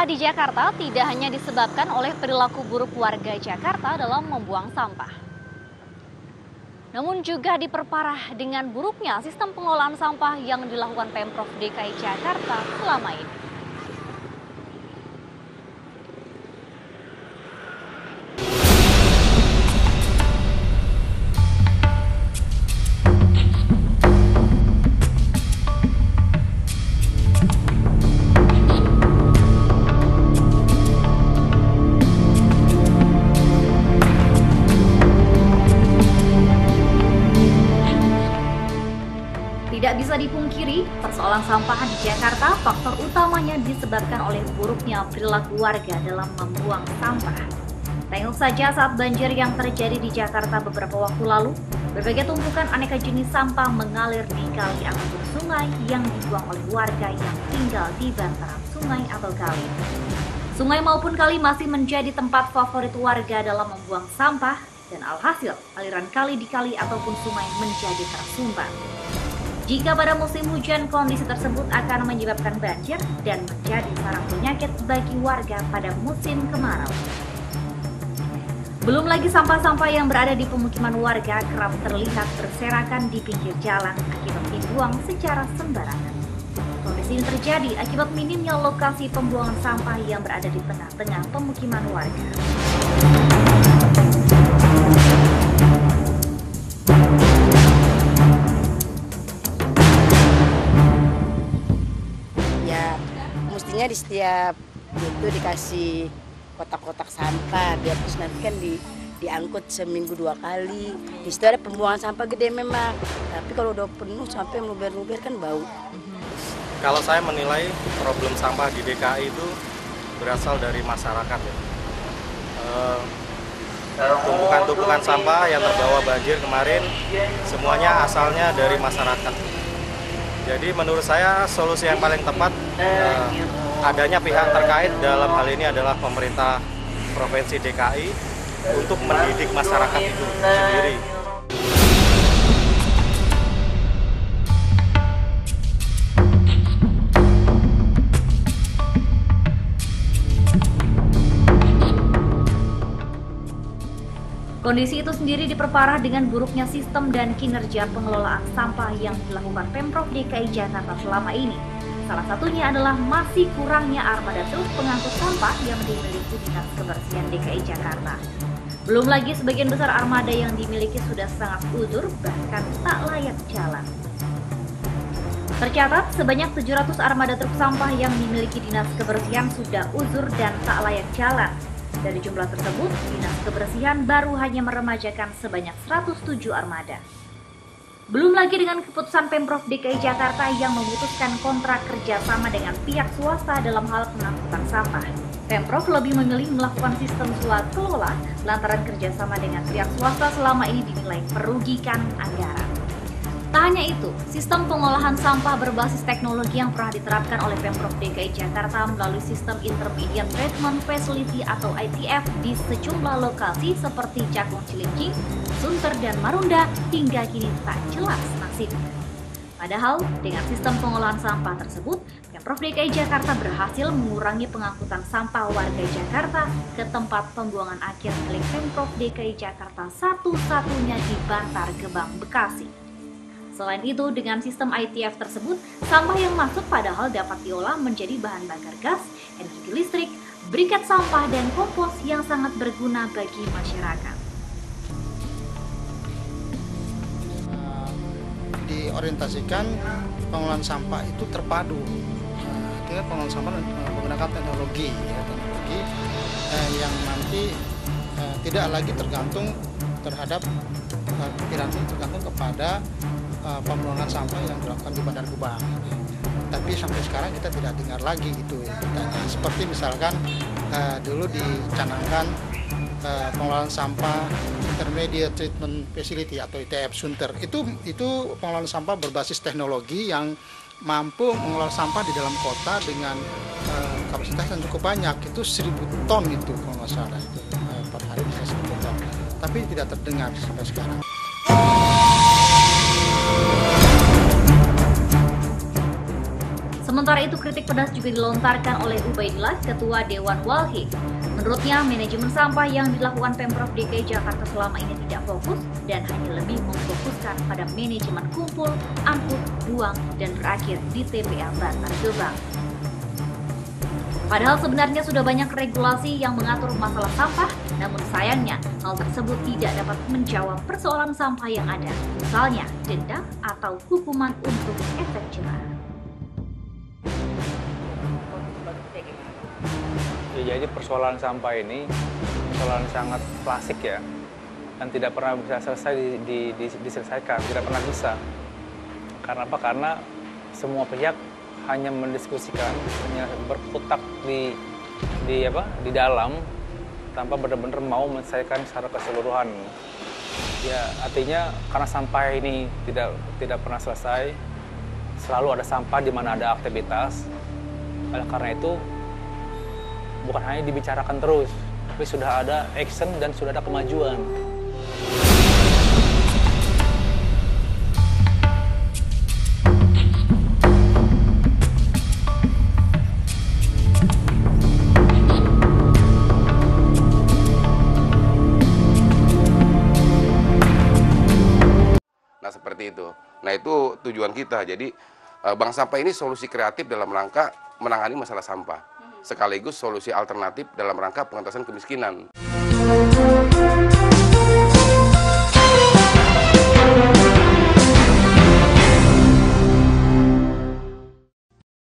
sampah di Jakarta tidak hanya disebabkan oleh perilaku buruk warga Jakarta dalam membuang sampah, namun juga diperparah dengan buruknya sistem pengelolaan sampah yang dilakukan Pemprov DKI Jakarta selama ini. Tidak bisa dipungkiri, persoalan sampah di Jakarta faktor utamanya disebabkan oleh buruknya perilaku warga dalam membuang sampah. Tengok saja saat banjir yang terjadi di Jakarta beberapa waktu lalu, berbagai tumpukan aneka jenis sampah mengalir di kali ataupun sungai yang dibuang oleh warga yang tinggal di bantaran sungai atau kali. Sungai maupun kali masih menjadi tempat favorit warga dalam membuang sampah, dan alhasil aliran kali di kali ataupun sungai menjadi tersumbat. Jika pada musim hujan, kondisi tersebut akan menyebabkan banjir dan menjadi sarang penyakit bagi warga pada musim kemarau. Belum lagi sampah-sampah yang berada di pemukiman warga kerap terlihat berserakan di pinggir jalan akibat dibuang secara sembarangan. Kondisi ini terjadi akibat minimnya lokasi pembuangan sampah yang berada di tengah-tengah pemukiman warga. Mestinya di setiap itu dikasih kotak-kotak sampah, biar terus nanti kan diangkut seminggu 2 kali. Di situ ada pembuangan sampah gede memang, tapi kalau udah penuh sampai meluber-luber kan bau. Kalau saya menilai problem sampah di DKI itu berasal dari masyarakat ya. Tumpukan-tumpukan sampah yang terbawa banjir kemarin semuanya asalnya dari masyarakat. Jadi menurut saya solusi yang paling tepat adanya pihak terkait, dalam hal ini adalah pemerintah Provinsi DKI, untuk mendidik masyarakat itu sendiri. Kondisi itu sendiri diperparah dengan buruknya sistem dan kinerja pengelolaan sampah yang dilakukan Pemprov DKI Jakarta selama ini. Salah satunya adalah masih kurangnya armada truk pengangkut sampah yang dimiliki Dinas Kebersihan DKI Jakarta. Belum lagi sebagian besar armada yang dimiliki sudah sangat uzur, bahkan tak layak jalan. Tercatat sebanyak 700 armada truk sampah yang dimiliki Dinas Kebersihan sudah uzur dan tak layak jalan. Dari jumlah tersebut, Dinas Kebersihan baru hanya meremajakan sebanyak 107 armada. Belum lagi dengan keputusan Pemprov DKI Jakarta yang memutuskan kontrak kerjasama dengan pihak swasta dalam hal pengangkutan sampah. Pemprov lebih memilih melakukan sistem swasta kelola lantaran kerjasama dengan pihak swasta selama ini dinilai merugikan anggaran. Tak hanya itu, sistem pengolahan sampah berbasis teknologi yang pernah diterapkan oleh Pemprov DKI Jakarta melalui sistem Intermediate Treatment Facility atau ITF di sejumlah lokasi seperti Cakung Cilincing, Sunter, dan Marunda hingga kini tak jelas nasibnya. Padahal, dengan sistem pengolahan sampah tersebut, Pemprov DKI Jakarta berhasil mengurangi pengangkutan sampah warga Jakarta ke tempat pembuangan akhir milik Pemprov DKI Jakarta satu-satunya di Bantar Gebang, Bekasi. Selain itu, dengan sistem ITF tersebut, sampah yang masuk padahal dapat diolah menjadi bahan bakar gas, energi listrik, briket sampah, dan kompos yang sangat berguna bagi masyarakat. Diorientasikan pengelolaan sampah itu terpadu. Artinya pengelolaan sampah menggunakan teknologi yang nanti tidak lagi tergantung kepada pembuangan sampah yang dilakukan di Bantar Gebang. Tapi sampai sekarang kita tidak dengar lagi itu ditanya. Seperti misalkan dulu dicanangkan pengelolaan sampah Intermediate Treatment Facility atau ITF Sunter. Itu pengelolaan sampah berbasis teknologi yang mampu mengelola sampah di dalam kota dengan kapasitas yang cukup banyak. Itu 1000 ton itu kalau nggak salah itu per hari bisa 1000 ton. Tapi tidak terdengar sampai sekarang. Sementara itu kritik pedas juga dilontarkan oleh Ubaidillah, Ketua Dewan Walhi. Menurutnya, manajemen sampah yang dilakukan Pemprov DKI Jakarta selama ini tidak fokus dan hanya lebih memfokuskan pada manajemen kumpul, angkut, buang, dan berakhir di TPA Bantar Gebang. Padahal sebenarnya sudah banyak regulasi yang mengatur masalah sampah, namun sayangnya hal tersebut tidak dapat menjawab persoalan sampah yang ada, misalnya denda atau hukuman untuk efek jerah. Ya, jadi persoalan sampah ini persoalan sangat klasik ya, dan tidak pernah bisa selesai diselesaikan, tidak pernah bisa. Karena apa? Karena semua pihak hanya mendiskusikan, hanya berkutak di dalam tanpa benar-benar mau menyelesaikan secara keseluruhan. Ya, artinya karena sampah ini tidak pernah selesai, selalu ada sampah di mana ada aktivitas. Oleh karena itu bukan hanya dibicarakan terus, tapi sudah ada action dan sudah ada kemajuan. Nah, seperti itu. Nah, itu tujuan kita. Jadi, Bank Sampah ini solusi kreatif dalam rangka menangani masalah sampah, sekaligus solusi alternatif dalam rangka pengentasan kemiskinan.